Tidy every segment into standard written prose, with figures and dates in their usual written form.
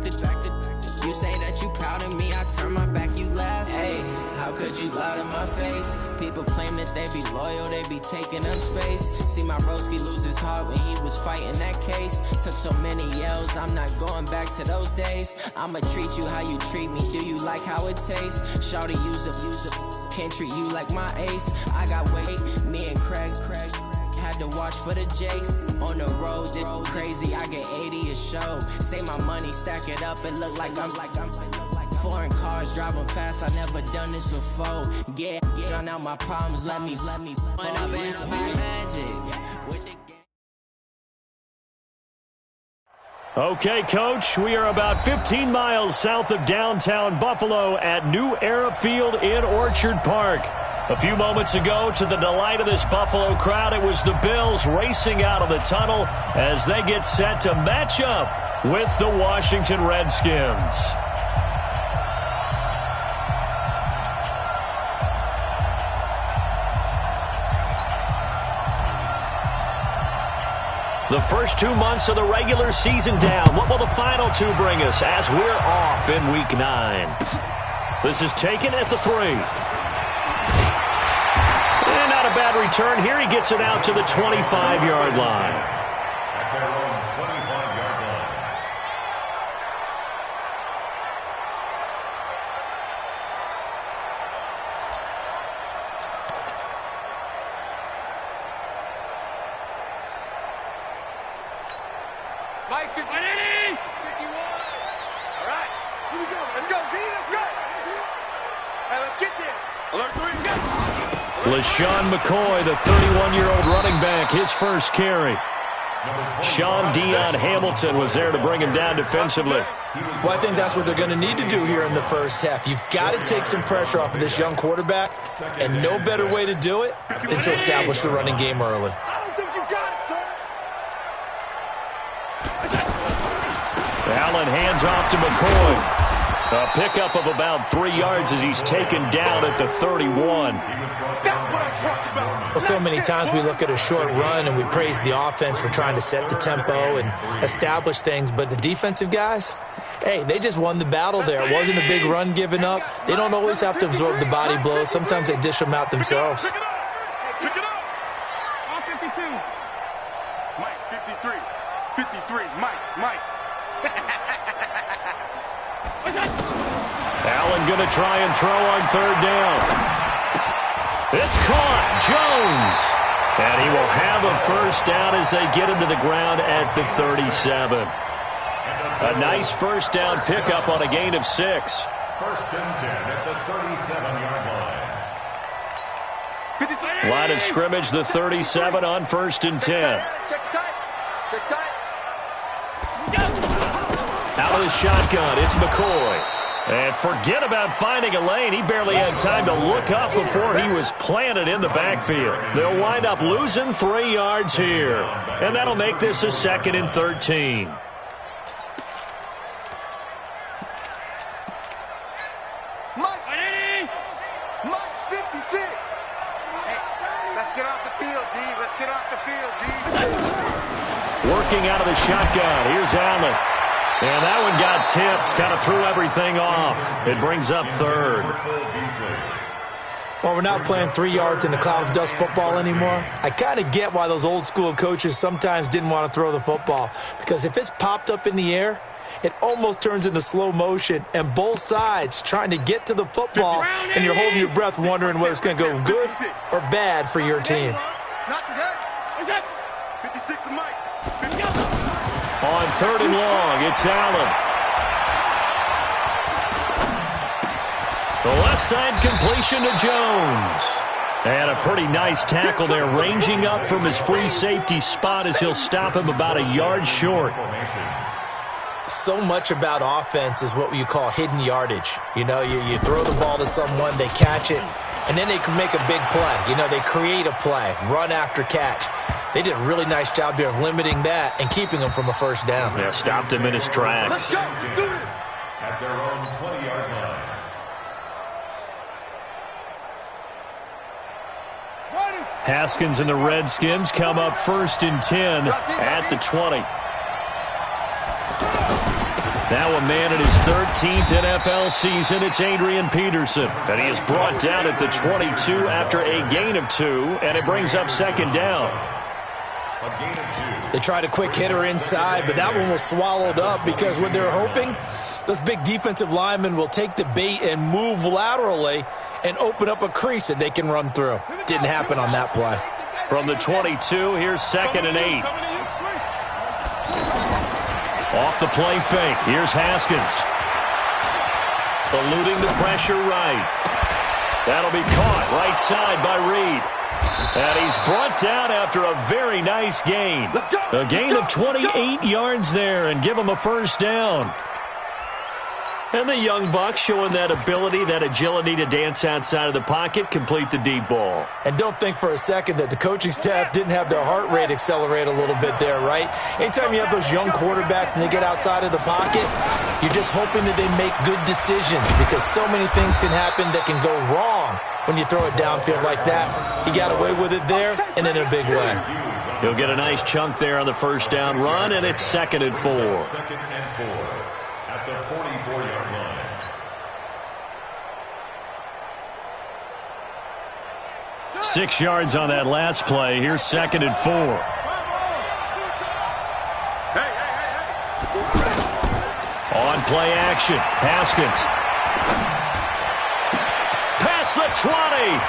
You say that you proud of me, I turn my back, you laugh. Hey, how could you lie to my face? People claim that they be loyal, they be taking up space. See my broski lose his heart when he was fighting that case. Took so many yells, I'm not going back to those days. I'ma treat you how you treat me, do you like how it tastes? Shawty, use up, can't treat you like my ace. I got weight, me and Craig had to watch for the Jakes. On the road, this crazy, I get 80 a show. Say my money, stack it up, it look like I'm foreign cars, driving fast, I never done this before. Yeah, drown out my problems, let me when up in a magic. Okay, Coach, we are about 15 miles south of downtown Buffalo at New Era Field in Orchard Park. A few moments ago, to the delight of this Buffalo crowd, it was the Bills racing out of the tunnel as they get set to match up with the Washington Redskins. The first 2 months of the regular season down. What will the final two bring us as we're off in Week 9? This is taken at the 3. And not a bad return here. He gets it out to the 25-yard line. At their own 25-yard line. Mike, 50, 51. All right, here we go. Let's go, B. Let's go. All right, let's get there. Alert 3, go. LaShawn McCoy, the 31-year-old running back, his first carry. Sean Dion Hamilton was there to bring him down defensively. Well, I think that's what they're going to need to do here in the first half. You've got to take some pressure off of this young quarterback, and no better way to do it than to establish the running game early. I don't think you got it, sir. Allen hands off to McCoy. A pickup of about 3 yards as he's taken down at the 31. That's what I'm talking about. Well, so many times we look at a short run and we praise the offense for trying to set the tempo and establish things, but the defensive guys, hey, they just won the battle there. It wasn't a big run given up. They don't always have to absorb the body blows. Sometimes they dish them out themselves. Pick it up. On 52. Mike, 53. 53. Mike. Allen going to try and throw on third down. It's caught. Jones. And he will have a first down as they get him to the ground at the 37. A nice first down pickup on a gain of 6. First and 10 at the 37-yard line. Line of scrimmage, the 37 on first and 10. Check tight. Out of the shotgun, it's McCoy. And forget about finding a lane. He barely had time to look up before he was planted in the backfield. They'll wind up losing 3 yards here. And that'll make this a 2nd and 13. Mike's 56. Hey, let's get off the field, D. Let's get off the field, D. Working out of the shotgun. Here's Allen. And that one got tipped, kind of threw everything off. It brings up 3rd. Well, we're not playing 3 yards in a cloud of dust football anymore. I kind of get why those old school coaches sometimes didn't want to throw the football. Because if it's popped up in the air, it almost turns into slow motion. And both sides trying to get to the football, and you're holding your breath wondering whether it's going to go good or bad for your team. Not today. What's that? 56 for Mike. 56. On 3rd and long, it's Allen. The left side completion to Jones. And a pretty nice tackle there, ranging up from his free safety spot as he'll stop him about a yard short. So much about offense is what you call hidden yardage. You know, you throw the ball to someone, they catch it, and then they can make a big play. You know, they create a play, run after catch. They did a really nice job there of limiting that and keeping him from a first down. Yeah, stopped him in his tracks. Let's go. Let's do this. At their own 20-yard line. Haskins and the Redskins come up 1st and 10 at the 20. Now a man in his 13th NFL season, it's Adrian Peterson. And he is brought down at the 22 after a gain of 2, and it brings up second down. They tried a quick hitter inside, but that one was swallowed up because what they're hoping, those big defensive linemen will take the bait and move laterally and open up a crease that they can run through. Didn't happen on that play. From the 22, here's 2nd and 8. Off the play fake. Here's Haskins. Eluding the pressure right. That'll be caught right side by Reed. And he's brought down after a very nice gain. A gain of 28 yards there and give him a first down. And the young buck showing that ability, that agility to dance outside of the pocket, complete the deep ball. And don't think for a second that the coaching staff didn't have their heart rate accelerate a little bit there, right? Anytime you have those young quarterbacks and they get outside of the pocket, you're just hoping that they make good decisions because so many things can happen that can go wrong when you throw it downfield like that. He got away with it there and in a big way. He'll get a nice chunk there on the first down run, and it's 2nd and 4. 2nd and 4 at the 44-yard line. 6 yards on that last play. Here's 2nd and 4. On play action, Haskins. Past the 20.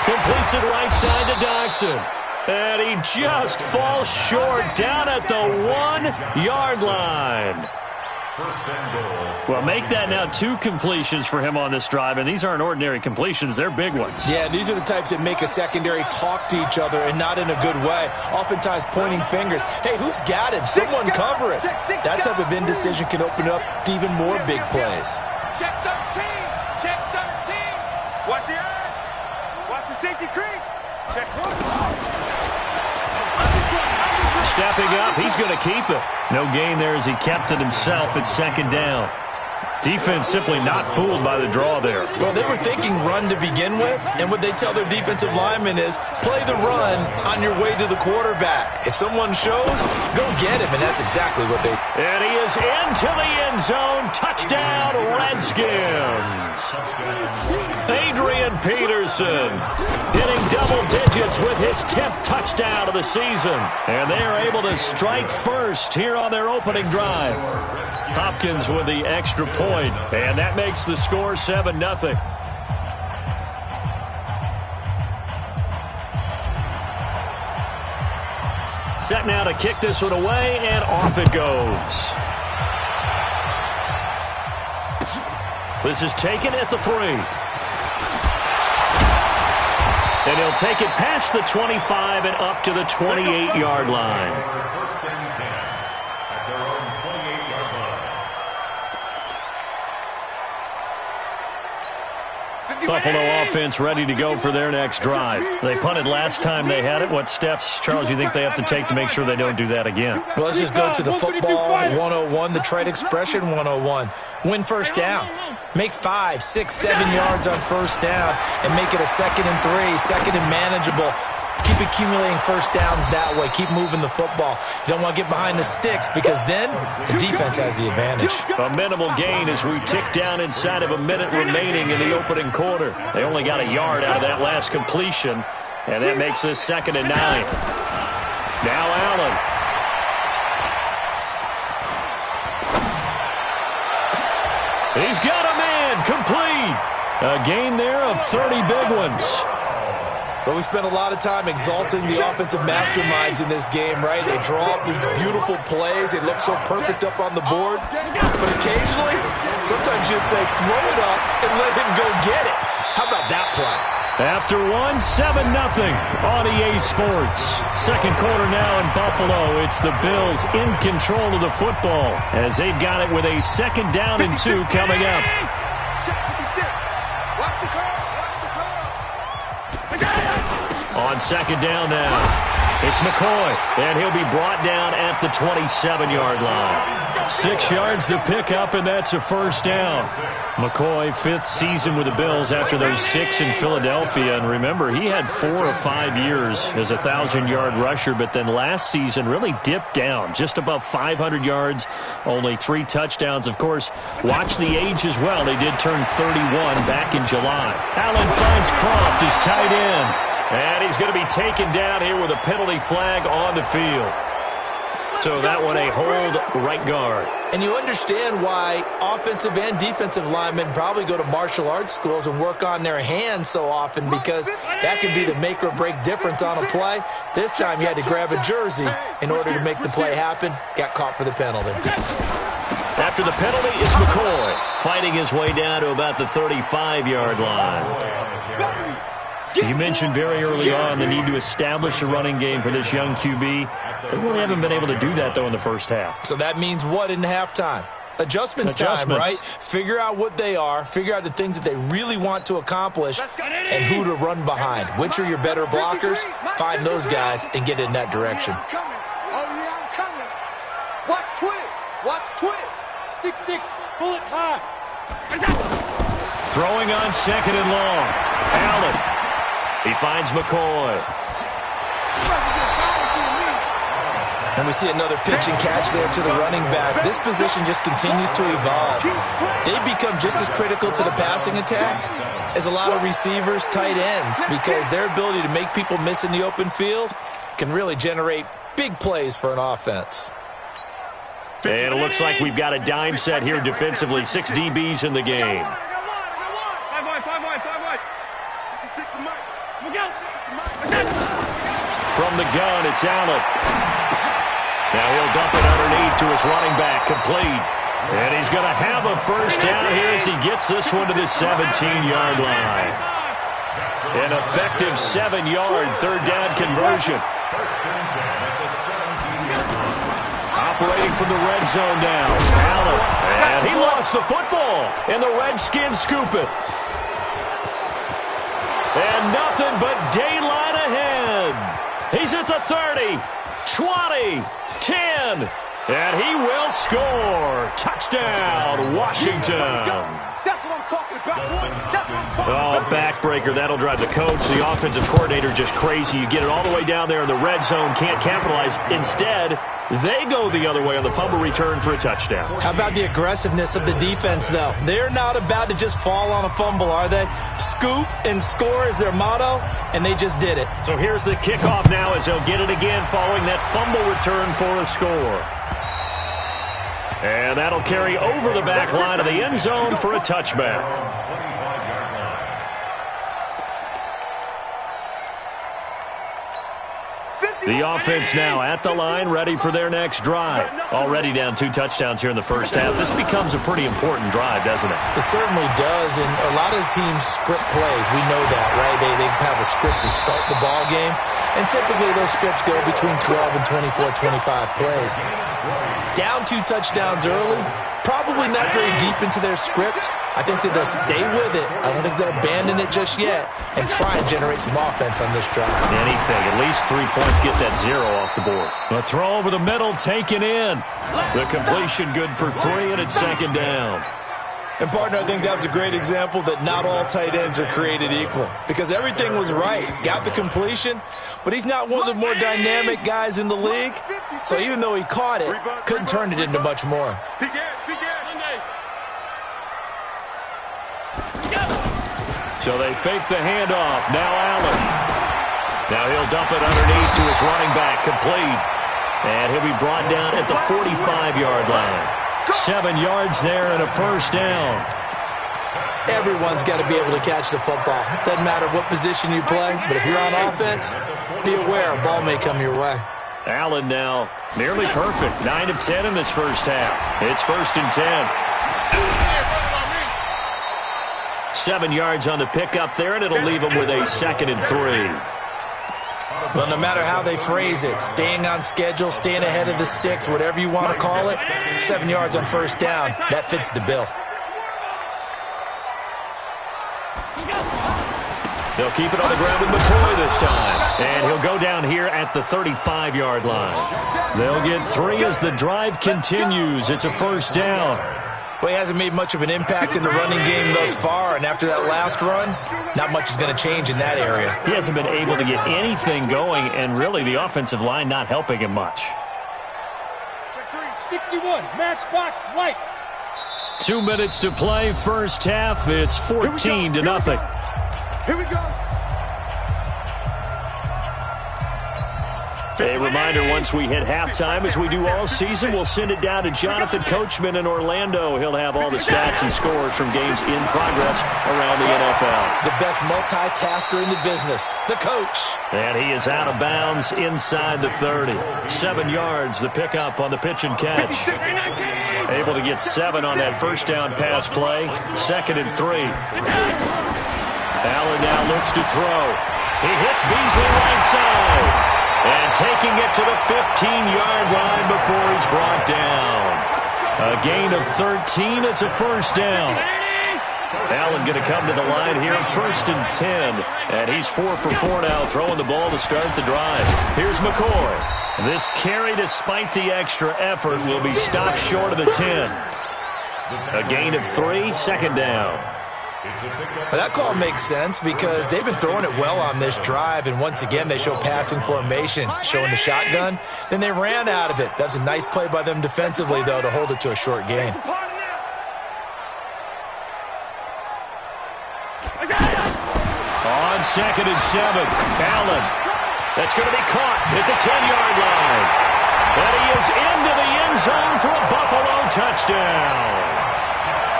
Completes it right side to Dodson. And he just falls short down at the 1-yard line. First and goal. Well, make that now 2 completions for him on this drive, and these aren't ordinary completions. They're big ones. Yeah, these are the types that make a secondary talk to each other and not in a good way. Oftentimes pointing fingers. Hey, who's got it? Someone cover it. That type of indecision can open up to even more big plays. Check 13. Check 13. Watch the eye. Watch the safety creep. Check 1. Stepping up, he's going to keep it. No gain there as he kept it himself at 2nd down. Defense simply not fooled by the draw there. Well, they were thinking run to begin with, and what they tell their defensive linemen is play the run on your way to the quarterback. If someone shows, go get him, and that's exactly what they... And he is into the end zone. Touchdown, Redskins. Adrian Peterson hitting double digits with his 10th touchdown of the season. And they are able to strike first here on their opening drive. Hopkins with the extra point, and that makes the score 7-0. Set now to kick this one away, and off it goes. This is taken at the 3. And he'll take it past the 25 and up to the 28-yard line. First and 10 at their own 28-yard line. Buffalo offense ready to go for their next drive. They punted last time they had it. What steps, Charles, you think they have to take to make sure they don't do that again? Well, let's just go to the football 101, the trade expression 101. Win first down. Make 5, 6, 7 yards on first down and make it a 2nd and 3, 2nd and manageable. Keep accumulating first downs that way. Keep moving the football. You don't want to get behind the sticks because then the defense has the advantage. A minimal gain as we tick down inside of a minute remaining in the opening quarter. They only got a yard out of that last completion, and that makes this 2nd and 9. Now Allen. He's got a man complete. A gain there of 30 big ones. But we spent a lot of time exalting the offensive masterminds in this game, right? They draw up these beautiful plays. They look so perfect up on the board. But occasionally, sometimes you just say, throw it up and let him go get it. How about that play? After 7-0 on EA Sports. Second quarter now in Buffalo. It's the Bills in control of the football as they've got it with a 2nd down and 2 coming up. On 2nd down now, it's McCoy, and he'll be brought down at the 27-yard line. 6 yards the pickup, and that's a first down. McCoy, 5th season with the Bills after those 6 in Philadelphia. And remember, he had 4 or 5 years as a 1,000-yard rusher, but then last season really dipped down, just above 500 yards, only 3 touchdowns. Of course, watch the age as well. They did turn 31 back in July. Allen finds Croft, his tight end, and he's going to be taken down here with a penalty flag on the field. So that one a hold right guard. And you understand why offensive and defensive linemen probably go to martial arts schools and work on their hands so often, because that can be the make or break difference on a play. This time he had to grab a jersey in order to make the play happen. Got caught for the penalty. After the penalty, it's McCoy fighting his way down to about the 35-yard line. You mentioned very early on the need to establish a running game for this young QB. They really haven't been able to do that, though, in the first half. So that means what in halftime? Adjustments time, right? Figure out what they are, figure out the things that they really want to accomplish, and who to run behind. Which are your better blockers? Find those guys and get in that direction. Watch twist. Watch twist. 6'6", bullet high. Throwing on 2nd and long. Allen. He finds McCoy. And we see another pitch and catch there to the running back. This position just continues to evolve. They become just as critical to the passing attack as a lot of receivers, tight ends, because their ability to make people miss in the open field can really generate big plays for an offense. And it looks like we've got a dime set here defensively. 6 DBs in the game. From the gun, it's Allen. Now he'll dump it underneath to his running back, complete. And he's going to have a first down here as he gets this one to the 17-yard line. An effective 7-yard third down conversion. Operating from the red zone now. Allen. And he lost the football. And the Redskins scoop it. And nothing but daylight ahead. He's at the 30, 20, 10, and he will score. Touchdown, Washington. That's what I'm talking about. Backbreaker. That'll drive the coach, the offensive coordinator, just crazy. You get it all the way down there in the red zone, can't capitalize. Instead, they go the other way on the fumble return for a touchdown. How about the aggressiveness of the defense, though? They're not about to just fall on a fumble, are they? Scoop and score is their motto, and they just did it. So here's the kickoff now as they'll get it again following that fumble return for a score. And that'll carry over the back line of the end zone for a touchback. The offense now at the line, ready for their next drive. Already down 2 touchdowns here in the first half. This becomes a pretty important drive, doesn't it? It certainly does, and a lot of the teams script plays. We know that, right? They have a script to start the ball game, and typically those scripts go between 12 and 24, 25 plays. Down 2 touchdowns early, probably not very deep into their script. I think that they'll stay with it. I don't think they'll abandon it just yet and try and generate some offense on this drive. Anything. At least 3 points, get that 0 off the board. The throw over the middle, taken in. The completion good for 3, and it's 2nd down. And, partner, I think that was a great example that not all tight ends are created equal, because everything was right. Got the completion, but he's not one of the more dynamic guys in the league. So even though he caught it, couldn't turn it into much more. So they fake the handoff. Now Allen. Now he'll dump it underneath to his running back, complete. And he'll be brought down at the 45-yard line. 7 yards there and a first down. Everyone's got to be able to catch the football. Doesn't matter what position you play, but if you're on offense, be aware a ball may come your way. Allen now nearly perfect. 9 of 10 in this first half. It's 1st and 10. 7 yards on the pickup there, and it'll leave them with a 2nd and 3. Well, no matter how they phrase it, staying on schedule, staying ahead of the sticks, whatever you want to call it, 7 yards on first down, that fits the bill. They'll keep it on the ground with McCoy this time. And he'll go down here at the 35-yard line. They'll get 3 as the drive continues. It's a first down. Well, he hasn't made much of an impact in the running game thus far, and after that last run, not much is going to change in that area. He hasn't been able to get anything going, and really the offensive line not helping him much. Check 3, 61, matchbox lights. 2 minutes to play, first half. It's 14-0. Here we go. A reminder, once we hit halftime, as we do all season, we'll send it down to Jonathan Coachman in Orlando. He'll have all the stats and scores from games in progress around the NFL. The best multitasker in the business, the coach. And he is out of bounds inside the 30. 7 yards, the pickup on the pitch and catch. Able to get 7 on that first down pass play. 2nd and 3. Allen now looks to throw. He hits Beasley right side. And taking it to the 15-yard line before he's brought down. A gain of 13. It's a first down. Allen going to come to the line here, 1st and 10. And he's 4 for 4 now, throwing the ball to start the drive. Here's McCoy. This carry, despite the extra effort, will be stopped short of the 10. A gain of 3, 2nd down. Well, that call makes sense because they've been throwing it well on this drive, and once again they show passing formation, showing the shotgun. Then they ran out of it. That's a nice play by them defensively, though, to hold it to a short gain. On 2nd and 7, Allen. That's going to be caught at the 10-yard line. And he is into the end zone for a Buffalo touchdown.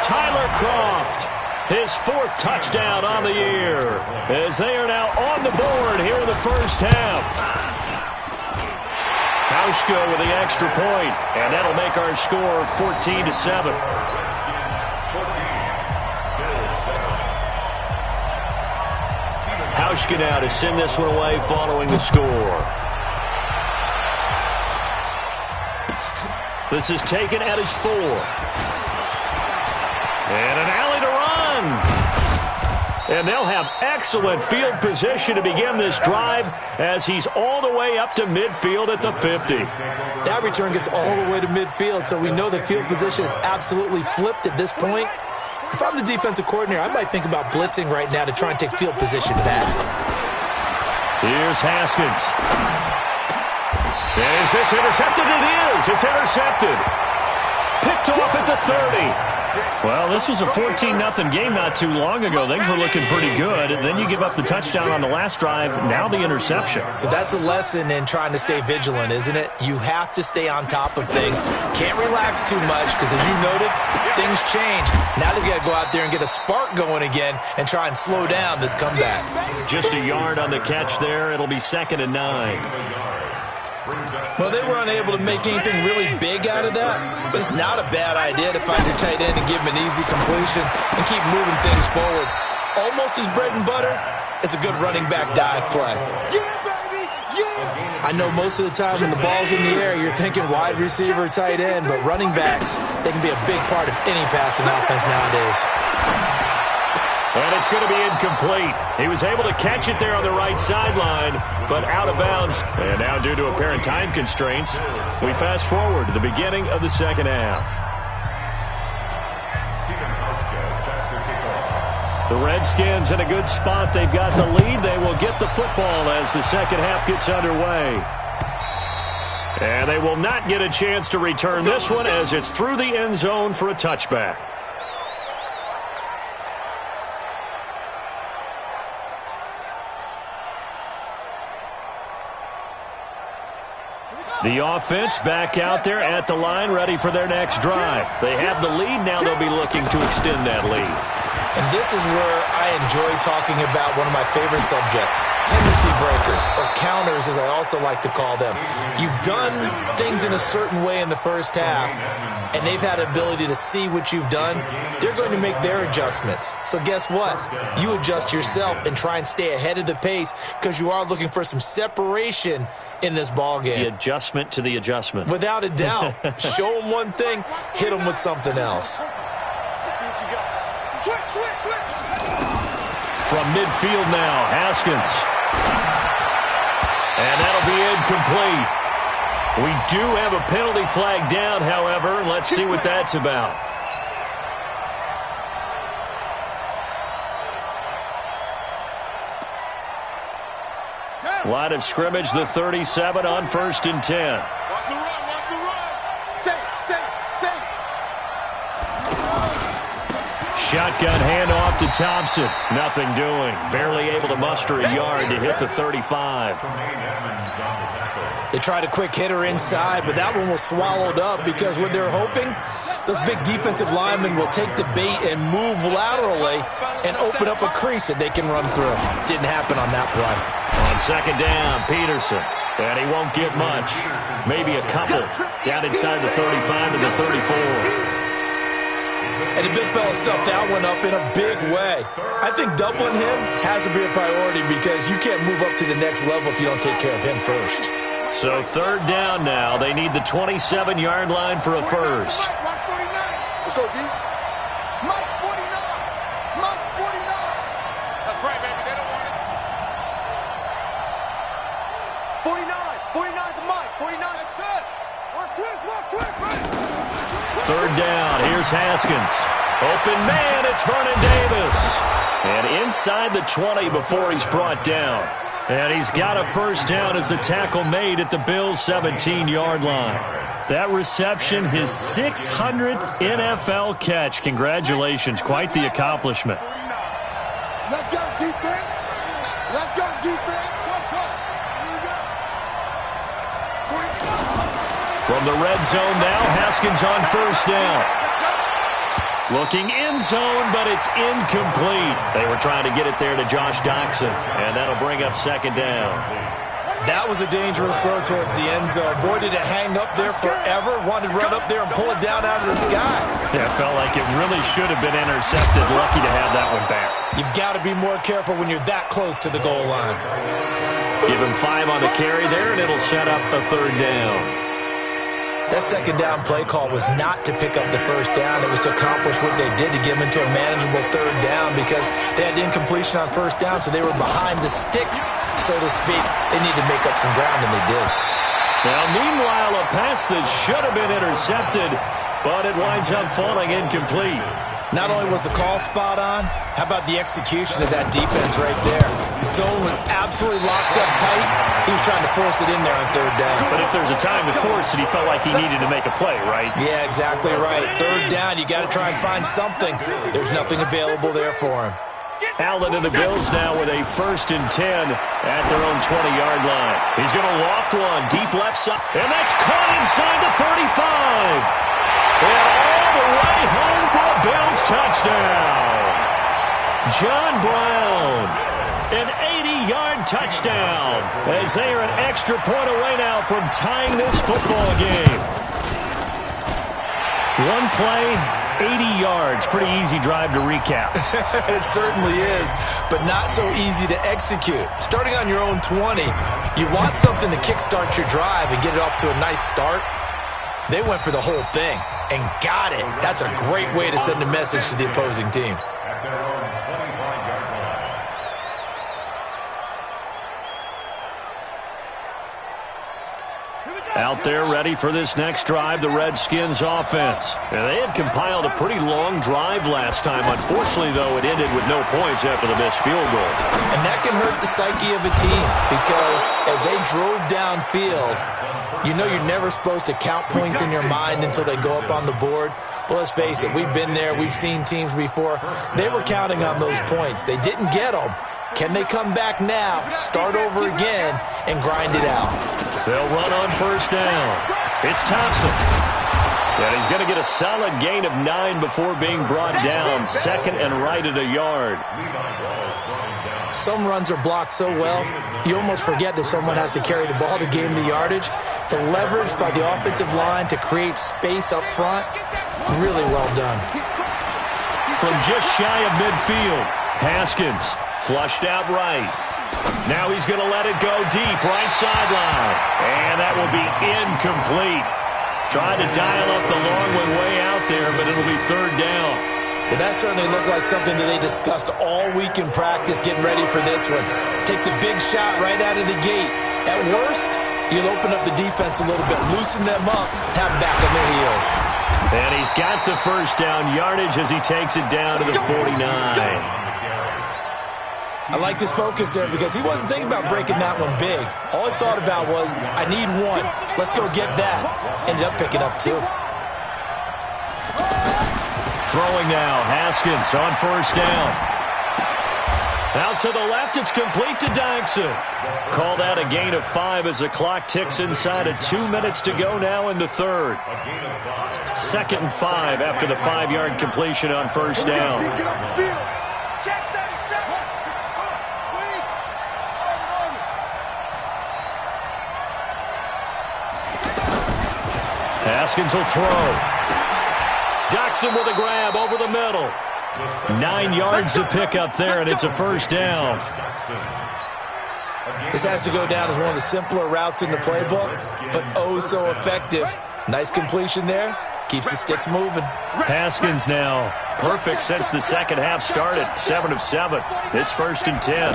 Tyler Kroft. His 4th touchdown on the year, as they are now on the board here in the first half. Hauschka with the extra point, and that'll make our score 14-7. Hauschka now to send this one away following the score. This is taken at his 4. And an alley to run. And they'll have excellent field position to begin this drive as he's all the way up to midfield at the 50. That return gets all the way to midfield, so we know the field position is absolutely flipped at this point. If I'm the defensive coordinator, I might think about blitzing right now to try and take field position back. Here's Haskins. And is this intercepted? It is. It's intercepted. Picked off at the 30. Well, this was a 14-0 game not too long ago. Things were looking pretty good. And then you give up the touchdown on the last drive. Now the interception. So that's a lesson in trying to stay vigilant, isn't it? You have to stay on top of things. Can't relax too much because, as you noted, things change. Now they've got to go out there and get a spark going again and try and slow down this comeback. Just a yard on the catch there. It'll be 2nd and 9. Well, they were unable to make anything really big out of that, but it's not a bad idea to find your tight end and give him an easy completion and keep moving things forward. Almost his bread and butter is a good running back dive play. Yeah, baby! Yeah! I know most of the time when the ball's in the air, you're thinking wide receiver, tight end, but running backs, they can be a big part of any passing offense nowadays. And it's going to be incomplete. He was able to catch it there on the right sideline, but out of bounds. And now, due to apparent time constraints, we fast forward to the beginning of the second half. The Redskins in a good spot. They've got the lead. They will get the football as the second half gets underway. And they will not get a chance to return this one as it's through the end zone for a touchback. The offense back out there at the line, ready for their next drive. They have the lead. Now they'll be looking to extend that lead. And this is where I enjoy talking about one of my favorite subjects, tendency breakers, or counters as I also like to call them. You've done things in a certain way in the first half, and they've had the ability to see what you've done. They're going to make their adjustments. So guess what? You adjust yourself and try and stay ahead of the pace because you are looking for some separation in this ball game. The adjustment to the adjustment. Without a doubt. Show them one thing, hit them with something else. From midfield now, Haskins. And that'll be incomplete. We do have a penalty flag down, however. Let's see what that's about. Line of scrimmage, the 37 on 1st and 10. Watch the run, watch the run. Safe. Shotgun handoff to Thompson. Nothing doing. Barely able to muster a yard to hit the 35. They tried a quick hitter inside, but that one was swallowed up because what they're hoping, those big defensive linemen will take the bait and move laterally and open up a crease that they can run through. Didn't happen on that play. On 2nd down, Peterson. And he won't get much. Maybe a couple. Down inside the 35 to the 34. And the big fella stuffed that one up in a big way. I think doubling him has to be a priority because you can't move up to the next level if you don't take care of him first. So 3rd down now. They need the 27-yard line for a first. Let's go, D. Mike's 49. Mike's 49. That's right, baby. They don't want it. 49 to Mike. 49. That's it. Watch twist. Right. 3rd down. Here's Haskins. Open man. It's Vernon Davis. And inside the 20 before he's brought down. And he's got a first down as a tackle made at the Bills' 17-yard line. That reception, his 600th NFL catch. Congratulations. Quite the accomplishment. Let's go, defense. Let's go, defense. From the red zone now, Haskins on 1st down. Looking end zone, but it's incomplete. They were trying to get it there to Josh Doxson, and that'll bring up 2nd down. That was a dangerous throw towards the end zone. Boy, did it hang up there forever. Wanted to run up there and pull it down out of the sky. Yeah, it felt like it really should have been intercepted. Lucky to have that one back. You've got to be more careful when you're that close to the goal line. Give him 5 on the carry there, and it'll set up a 3rd down. That 2nd down play call was not to pick up the first down. It was to accomplish what they did to get them into a manageable 3rd down because they had incompletion on 1st down, so they were behind the sticks, so to speak. They needed to make up some ground, and they did. Now, meanwhile, a pass that should have been intercepted, but it winds up falling incomplete. Not only was the call spot on, how about the execution of that defense right there? The zone was absolutely locked up tight. He was trying to force it in there on 3rd down. But if there's a time to force it, he felt like he needed to make a play, right? Yeah, exactly right. 3rd down, you got to try and find something. There's nothing available there for him. Allen and the Bills now with a 1st and 10 at their own 20-yard line. He's going to loft one deep left side, and that's caught inside the 35. And all the way home for a Bills touchdown. John Brown, an 80-yard touchdown as they are an extra point away now from tying this football game. One play, 80 yards. Pretty easy drive to recap. It certainly is, but not so easy to execute. Starting on your own 20, you want something to kickstart your drive and get it off to a nice start. They went for the whole thing and got it. That's a great way to send a message to the opposing team. Out there ready for this next drive, the Redskins offense. And they had compiled a pretty long drive last time. Unfortunately, though, it ended with no points after the missed field goal. And that can hurt the psyche of a team because as they drove downfield, you know you're never supposed to count points in your mind until they go up on the board. But let's face it, we've been there. We've seen teams before. They were counting on those points. They didn't get them. Can they come back now, start over again, and grind it out? They'll run on 1st down. It's Thompson. And he's going to get a solid gain of 9 before being brought down. 2nd and right at a yard. Some runs are blocked so well, you almost forget that someone has to carry the ball to gain the yardage. The leverage by the offensive line to create space up front, really well done. From just shy of midfield, Haskins flushed out right. Now he's going to let it go deep, right sideline. And that will be incomplete. Tried to dial up the long one way out there, but it'll be 3rd down. Well, that certainly looked like something that they discussed all week in practice getting ready for this one. Take the big shot right out of the gate. At worst, you'll open up the defense a little bit, loosen them up, have them back on their heels. And he's got the first down yardage as he takes it down to the 49. I like his focus there because he wasn't thinking about breaking that one big. All he thought about was, I need one. Let's go get that. Ended up picking up two. Throwing now, Haskins on first down. Out to the left, it's complete to Dykson. Called out a gain of 5 as the clock ticks inside of 2 minutes to go now in the third. 2nd and 5 after the 5-yard completion on first down. Haskins will throw. Dykson with a grab over the middle. 9 yards to pick up there, and it's a first down. This has to go down as one of the simpler routes in the playbook, but oh so effective. Nice completion there. Keeps the sticks moving. Haskins now perfect since the second half started. 7 of 7. It's 1st and 10.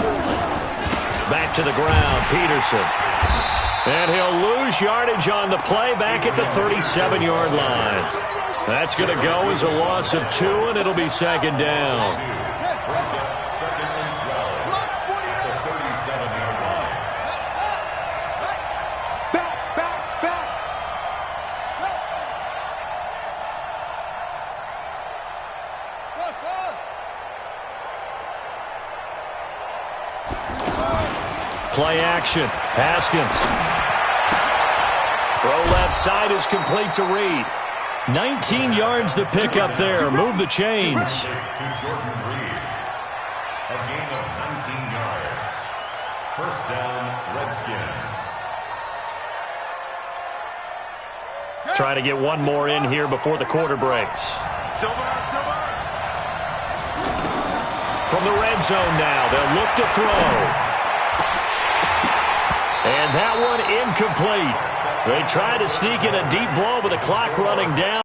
Back to the ground, Peterson. And he'll lose yardage on the play back at the 37-yard line. That's going to go as a loss of 2, and it'll be 2nd down. Play action. Haskins. Throw left side is complete to Reed. 19 yards to pick up there. Move the chains. To Jordan Reed. A gain of 19 yards. First down, Redskins. Try to get one more in here before the quarter breaks. From the red zone now, they'll look to throw. And that one incomplete. They try to sneak in a deep ball with the clock running down.